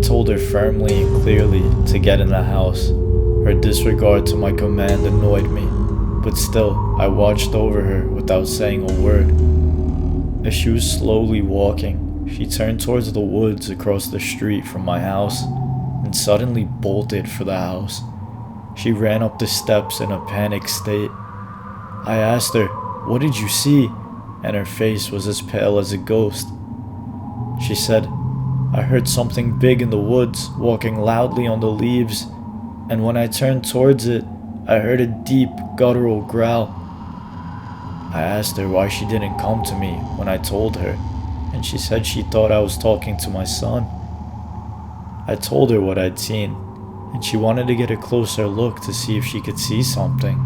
told her firmly and clearly to get in the house. Her disregard to my command annoyed me, but still, I watched over her without saying a word. As she was slowly walking, she turned towards the woods across the street from my house and suddenly bolted for the house. She ran up the steps in a panicked state. I asked her, "What did you see?" and her face was as pale as a ghost. She said, "I heard something big in the woods walking loudly on the leaves, and when I turned towards it, I heard a deep, guttural growl." I asked her why she didn't come to me when I told her, and she said she thought I was talking to my son. I told her what I'd seen, and she wanted to get a closer look to see if she could see something.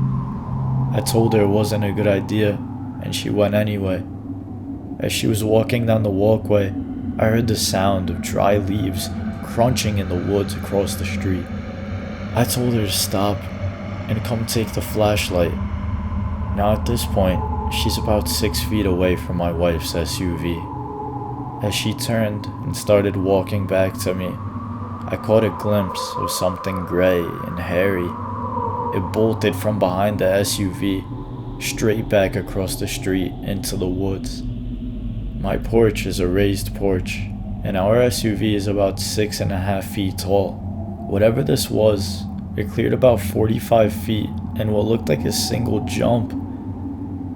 I told her it wasn't a good idea, and she went anyway. As she was walking down the walkway, I heard the sound of dry leaves crunching in the woods across the street. I told her to stop and come take the flashlight. Now at this point, she's about 6 feet away from my wife's SUV. As she turned and started walking back to me, I caught a glimpse of something gray and hairy. It bolted from behind the SUV, straight back across the street into the woods. My porch is a raised porch, and our SUV is about 6.5 feet tall. Whatever this was, it cleared about 45 feet in what looked like a single jump.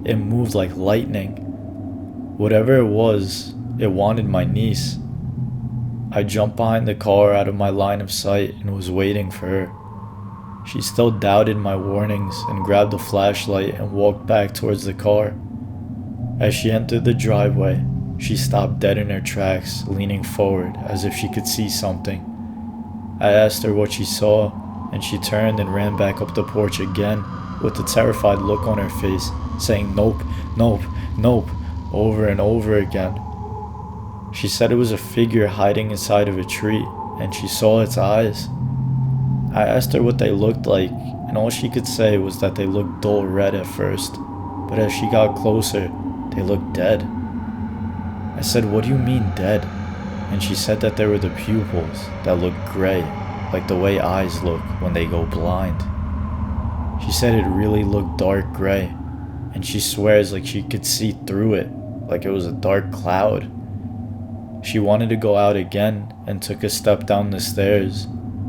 It moved like lightning. Whatever it was, it wanted my niece. I jumped behind the car out of my line of sight and was waiting for her. She still doubted my warnings and grabbed the flashlight and walked back towards the car. As she entered the driveway, she stopped dead in her tracks, leaning forward as if she could see something. I asked her what she saw, and she turned and ran back up the porch again with a terrified look on her face, saying "Nope, nope, nope," over and over again. She said it was a figure hiding inside of a tree, and she saw its eyes. I asked her what they looked like, and all she could say was that they looked dull red at first, but as she got closer, they looked dead. I said, "What do you mean dead?" And she said that there were the pupils that looked gray, like the way eyes look when they go blind. She said it really looked dark gray, and she swears like she could see through it, like it was a dark cloud. She wanted to go out again and took a step down the stairs,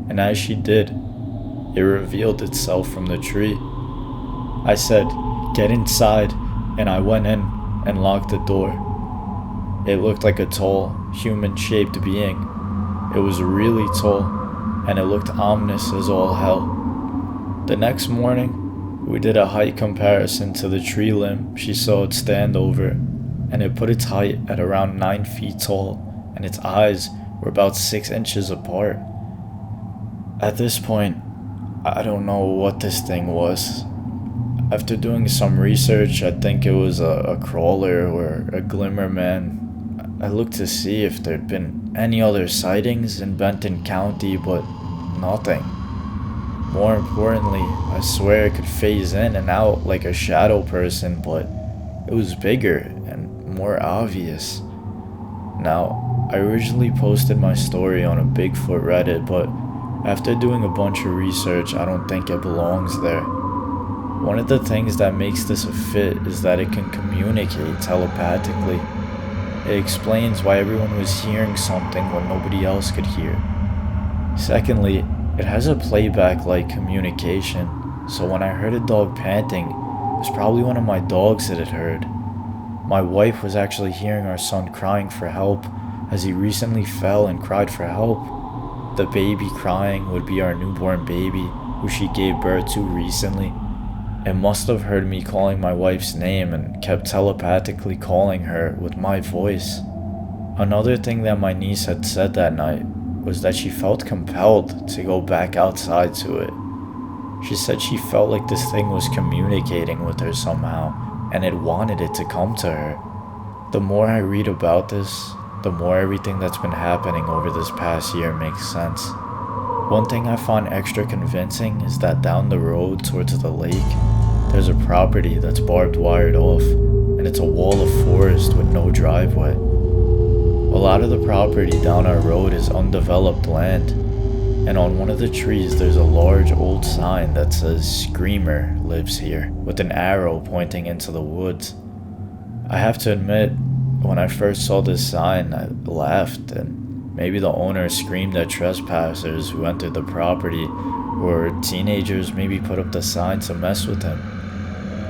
and as she did, it revealed itself from the tree. I said, "Get inside," and I went in and locked the door. It looked like a tall, human-shaped being. It was really tall, and it looked ominous as all hell. The next morning, we did a height comparison to the tree limb she saw it stand over, and it put its height at around 9 feet tall, and its eyes were about 6 inches apart. At this point, I don't know what this thing was. After doing some research, I think it was a crawler or a glimmer man. I looked to see if there'd been any other sightings in Benton County, but nothing. More importantly, I swear it could phase in and out like a shadow person, but it was bigger and more obvious. Now, I originally posted my story on a Bigfoot Reddit, but after doing a bunch of research, I don't think it belongs there. One of the things that makes this a fit is that it can communicate telepathically. It explains why everyone was hearing something when nobody else could hear. Secondly, it has a playback-like communication, so when I heard a dog panting, it was probably one of my dogs that it heard. My wife was actually hearing our son crying for help, as he recently fell and cried for help. The baby crying would be our newborn baby, who she gave birth to recently. It must have heard me calling my wife's name and kept telepathically calling her with my voice. Another thing that my niece had said that night was that she felt compelled to go back outside to it. She said she felt like this thing was communicating with her somehow, and it wanted it to come to her. The more I read about this, the more everything that's been happening over this past year makes sense. One thing I find extra convincing is that down the road towards the lake, there's a property that's barbed wired off, and it's a wall of forest with no driveway. A lot of the property down our road is undeveloped land, and on one of the trees there's a large old sign that says "Screamer lives here," with an arrow pointing into the woods. I have to admit, when I first saw this sign, I laughed, and maybe the owner screamed at trespassers who entered the property, or teenagers maybe put up the sign to mess with him.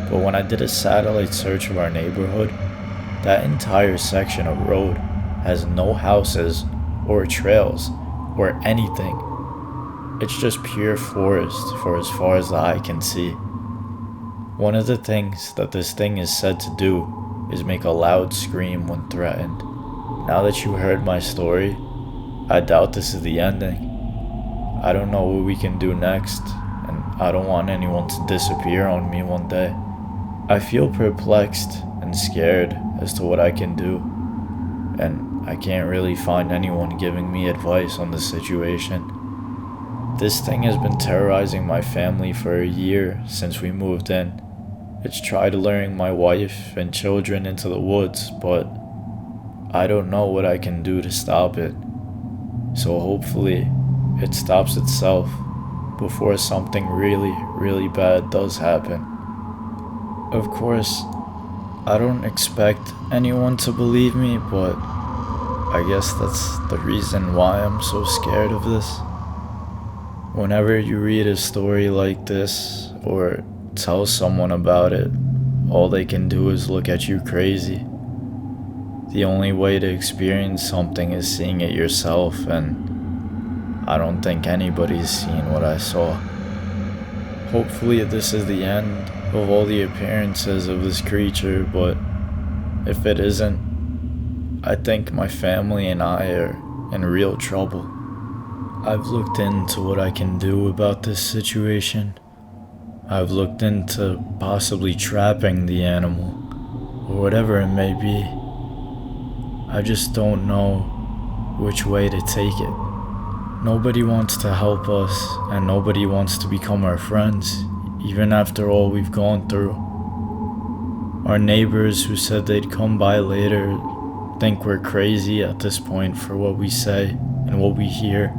But when I did a satellite search of our neighborhood, that entire section of road has no houses or trails or anything. It's just pure forest for as far as the eye can see. One of the things that this thing is said to do is make a loud scream when threatened. Now that you heard my story, I doubt this is the ending. I don't know what we can do next, and I don't want anyone to disappear on me one day. I feel perplexed and scared as to what I can do, and I can't really find anyone giving me advice on the situation. This thing has been terrorizing my family for a year since we moved in. It's tried luring my wife and children into the woods, but I don't know what I can do to stop it. So hopefully it stops itself before something really, really bad does happen. Of course, I don't expect anyone to believe me, but I guess that's the reason why I'm so scared of this. Whenever you read a story like this or tell someone about it, all they can do is look at you crazy. The only way to experience something is seeing it yourself, and I don't think anybody's seen what I saw. Hopefully this is the end of all the appearances of this creature, but if it isn't, I think my family and I are in real trouble. I've looked into what I can do about this situation. I've looked into possibly trapping the animal, or whatever it may be. I just don't know which way to take it. Nobody wants to help us, and nobody wants to become our friends, even after all we've gone through. Our neighbors who said they'd come by later think we're crazy at this point for what we say and what we hear,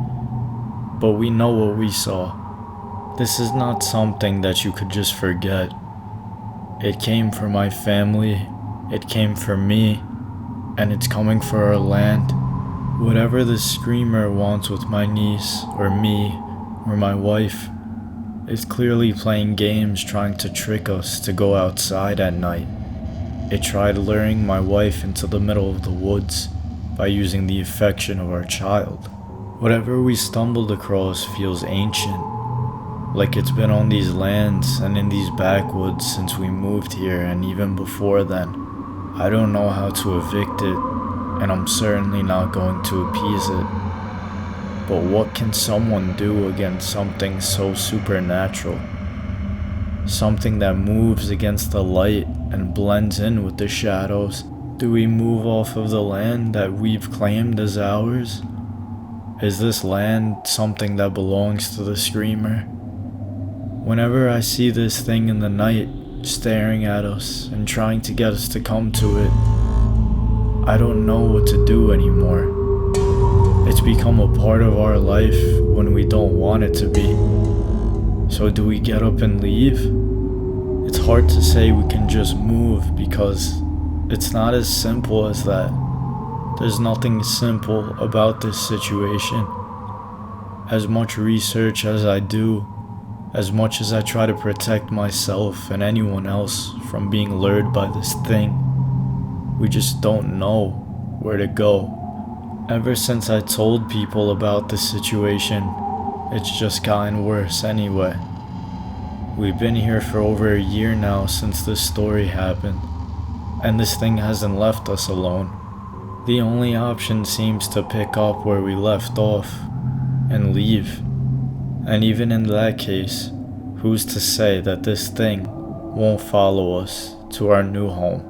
but we know what we saw. This is not something that you could just forget. It came for my family, it came for me, and it's coming for our land. Whatever the screamer wants with my niece, or me, or my wife, is clearly playing games trying to trick us to go outside at night. It tried luring my wife into the middle of the woods by using the affection of our child. Whatever we stumbled across feels ancient, like it's been on these lands and in these backwoods since we moved here, and even before then. I don't know how to evict it, and I'm certainly not going to appease it. But what can someone do against something so supernatural? Something that moves against the light and blends in with the shadows. Do we move off of the land that we've claimed as ours? Is this land something that belongs to the screamer? Whenever I see this thing in the night staring at us and trying to get us to come to it, I don't know what to do anymore. It's become a part of our life when we don't want it to be. So do we get up and leave? It's hard to say we can just move because it's not as simple as that. There's nothing simple about this situation. As much research as I do, as much as I try to protect myself and anyone else from being lured by this thing, we just don't know where to go. Ever since I told people about this situation, it's just gotten worse anyway. We've been here for over a year now since this story happened, and this thing hasn't left us alone. The only option seems to pick up where we left off and leave. And even in that case, who's to say that this thing won't follow us to our new home?